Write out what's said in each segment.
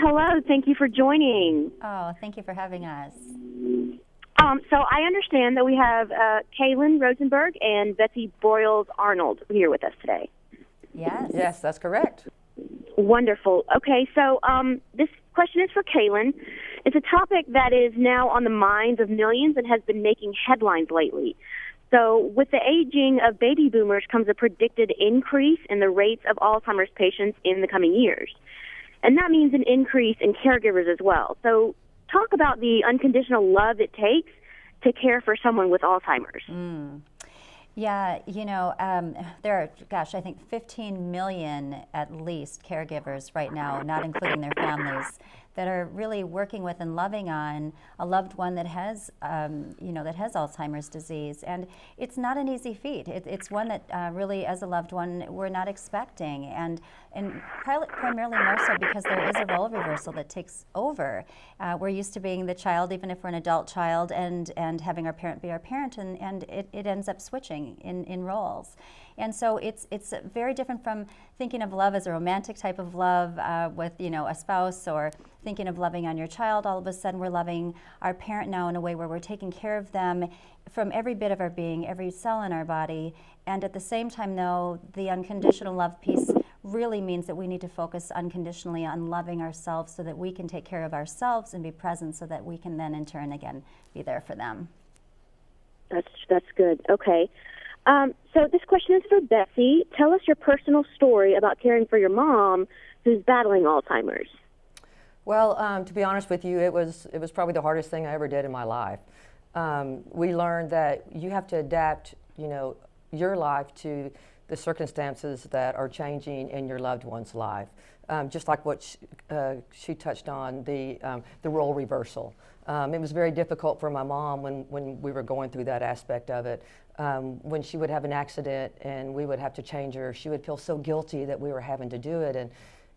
hello. Thank you for joining. Oh, thank you for having us. So I understand that we have Kailen Rosenberg and Betsy Broyles Arnold here with us today. Yes. Yes, that's correct. Wonderful. Okay, so this question is for Kailen. It's a topic that is now on the minds of millions and has been making headlines lately. So with the aging of baby boomers comes a predicted increase in the rates of Alzheimer's patients in the coming years. And that means an increase in caregivers as well. So talk about the unconditional love it takes to care for someone with Alzheimer's. Yeah, there are, I think 15 million at least caregivers right now, not including their families, that are really working with and loving on a loved one that has, that has Alzheimer's disease. And it's not an easy feat. It's one that really, as a loved one, we're not expecting. And primarily more so because there is a role reversal that takes over. We're used to being the child, even if we're an adult child, and having our parent be our parent, and it ends up switching in roles. And so it's very different from thinking of love as a romantic type of love with a spouse, or thinking of loving on your child. All of a sudden we're loving our parent now in a way where we're taking care of them from every bit of our being, every cell in our body. And at the same time, though, the unconditional love piece really means that we need to focus unconditionally on loving ourselves so that we can take care of ourselves and be present so that we can then in turn again be there for them. That's good. Okay. So this question is for Betsy. Tell us your personal story about caring for your mom who's battling Alzheimer's. Well, to be honest with you, it was probably the hardest thing I ever did in my life. We learned that you have to adapt, your life to the circumstances that are changing in your loved one's life. Just like what she touched on, the role reversal. It was very difficult for my mom when we were going through that aspect of it. When she would have an accident and we would have to change her, she would feel so guilty that we were having to do it. And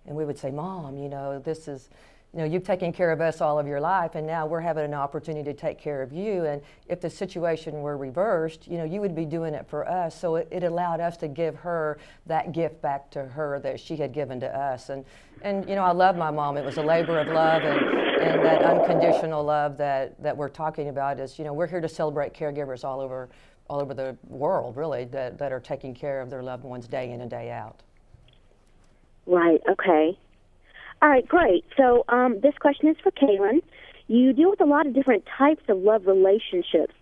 we would say, Mom, this is, you've taken care of us all of your life, and now we're having an opportunity to take care of you. And if the situation were reversed, you would be doing it for us. So it allowed us to give her that gift back to her that she had given to us. And I love my mom. It was a labor of love, and that unconditional love that we're talking about is, we're here to celebrate caregivers all over the world, really, that are taking care of their loved ones day in and day out. Right, okay. All right, great. So this question is for Kailen. You deal with a lot of different types of love relationships.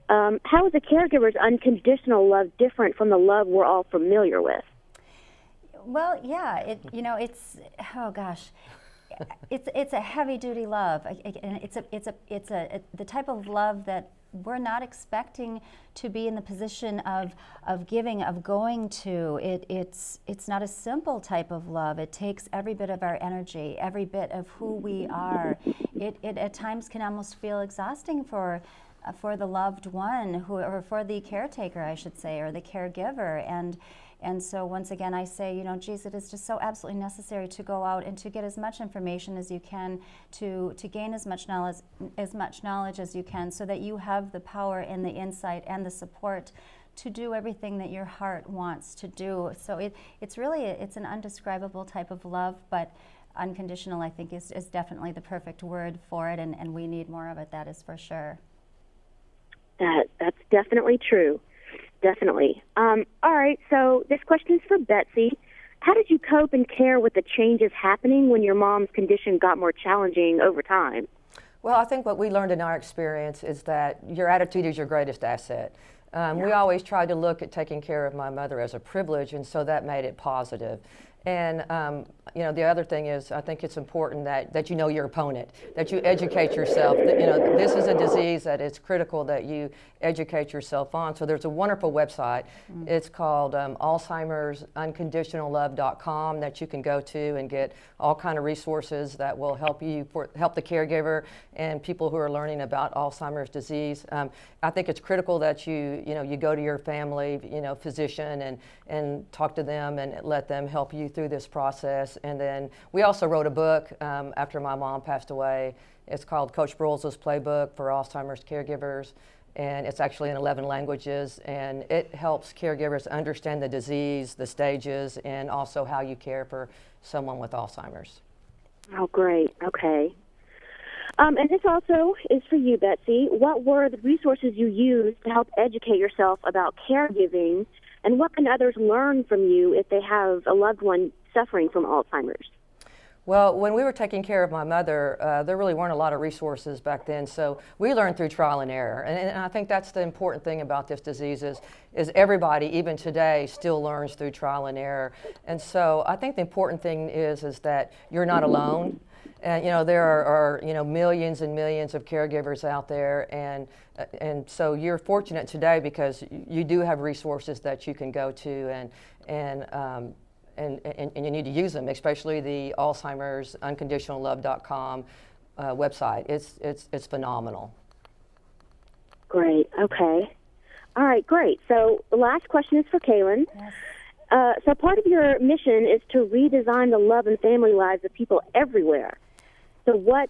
How is a caregiver's unconditional love different from the love we're all familiar with? Well, yeah, it's it's a heavy-duty love, and it's the type of love that we're not expecting to be in the position of giving, of going to. It's not a simple type of love. It takes every bit of our energy, every bit of who we are. It at times can almost feel exhausting for the loved one, or for the caretaker, I should say, or the caregiver. And so once again, I say, geez, it is just so absolutely necessary to go out and to get as much information as you can, to gain as much knowledge as you can, so that you have the power and the insight and the support to do everything that your heart wants to do. So it's an undescribable type of love, but unconditional, I think, is definitely the perfect word for it, and we need more of it, that is for sure. That's definitely true. Definitely. All right, so this question is for Betsy. How did you cope and care with the changes happening when your mom's condition got more challenging over time? Well, I think what we learned in our experience is that your attitude is your greatest asset. We always tried to look at taking care of my mother as a privilege, and so that made it positive. And the other thing is, I think it's important that you know your opponent, that you educate yourself. This is a disease that it's critical that you educate yourself on. So there's a wonderful website. It's called Alzheimer's UnconditionalLove.com that you can go to and get all kind of resources that will help the caregiver and people who are learning about Alzheimer's disease. I think it's critical that you go to your family, physician and talk to them and let them help you through this process. And then we also wrote a book after my mom passed away. It's called Coach Broyles' Playbook for Alzheimer's Caregivers, and it's actually in 11 languages, and it helps caregivers understand the disease, the stages, and also how you care for someone with Alzheimer's. Oh, great. Okay. And this also is for you, Betsy. What were the resources you used to help educate yourself about caregiving, and what can others learn from you if they have a loved one suffering from Alzheimer's? Well, when we were taking care of my mother, there really weren't a lot of resources back then, so we learned through trial and error. And I think that's the important thing about this disease is everybody, even today, still learns through trial and error. And so I think the important thing is that you're not alone. And there are millions and millions of caregivers out there, and so you're fortunate today because you do have resources that you can go to, and you need to use them, especially the Alzheimer's UnconditionalLove.com website. It's phenomenal. Great. Okay. All right. Great. So the last question is for Kailen. Yes. So part of your mission is to redesign the love and family lives of people everywhere. So what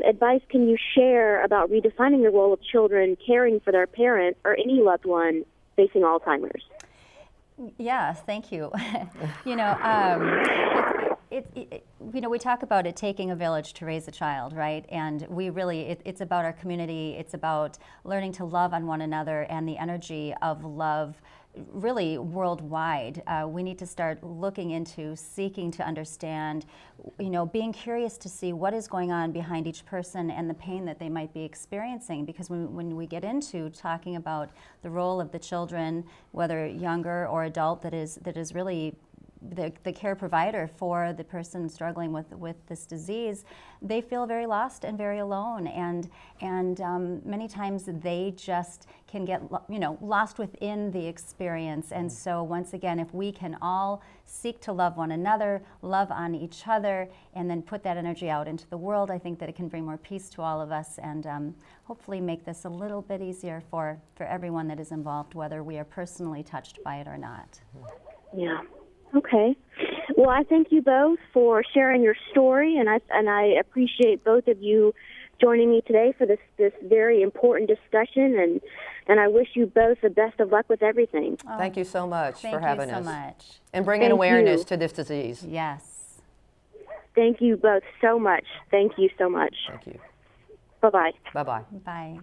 advice can you share about redefining the role of children caring for their parent or any loved one facing Alzheimer's? Yeah, thank you. We talk about it taking a village to raise a child, right? And we really, it's about our community. It's about learning to love on one another and the energy of love really worldwide. We need to start looking into, seeking to understand, being curious to see what is going on behind each person and the pain that they might be experiencing. Because when we get into talking about the role of the children, whether younger or adult, that is really the care provider for the person struggling with this disease, they feel very lost and very alone, and many times they just can get lost within the experience. And so once again, if we can all seek to love one another, love on each other, and then put that energy out into the world, I think that it can bring more peace to all of us, and hopefully make this a little bit easier for everyone that is involved, whether we are personally touched by it or not. Yeah. Okay. Well, I thank you both for sharing your story, and I appreciate both of you joining me today for this very important discussion, and I wish you both the best of luck with everything. Oh, thank you so much for having us. Thank you so much. And bringing awareness to this disease. Yes. Thank you both so much. Thank you so much. Thank you. Bye-bye. Bye-bye. Bye.